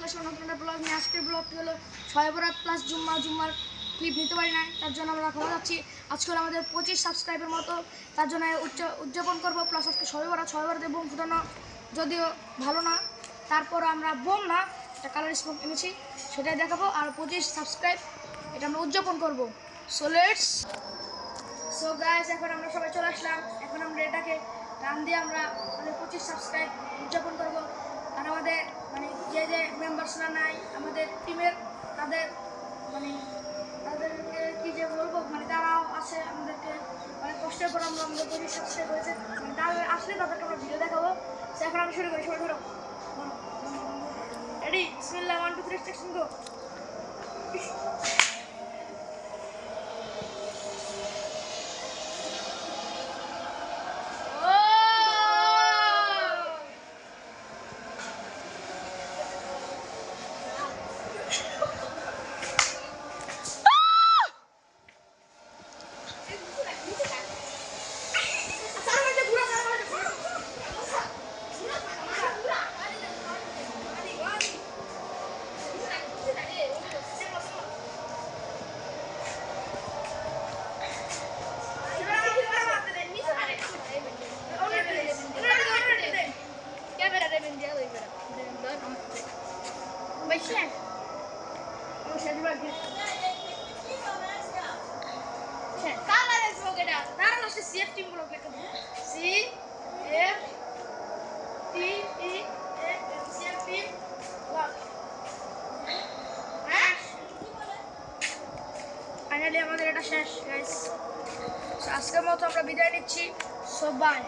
চলে আসলাম নতুন একটা ব্লগ নিয়ে। আজকের ব্লগটি হলো শবে বরাত প্লাস জুম্মার ক্লিপ নিতে পারি না, তার জন্য আমরা ক্ষমা যাচ্ছি। আজকে হলো আমাদের 25 সাবস্ক্রাইবের মতো, তার জন্য উদযাপন করবো। প্লাস আজকে শবে বরাতে বোম ফুটানো, যদিও ভালো না, তারপর আমরা বোম না, একটা কালার স্মোক এনেছি, সেটাই দেখাবো। আর 25 সাবস্ক্রাইব এটা আমরা উদযাপন করবো। সো গাইস, এখন আমরা সবাই চলে আসলাম। এখন আমরা এটাকে রান দিয়ে আমরা 25 সাবস্ক্রাইব উদযাপন করবো। আর আমাদের যে মেম্বার্সরা নাই আমাদের টিমের, তাদেরকে কি যে বলবো, তারাও আছে আমাদেরকে অনেক কষ্টের পর আমরা আমাদের 25 সাবস্ক্রাইব হয়েছে। তারা আসলে তাদেরকে আমরা ভিডিও দেখাবো। সো এখন আমি শুরু করি, সবাই ধরো, রেডি, বিসমিল্লাহ, 1 2 3 স্টেশন গো। ফাইনালি আমাদের এটা শেষ গাইস। আজকের মতো আমরা বিদায় নিচ্ছি। So by.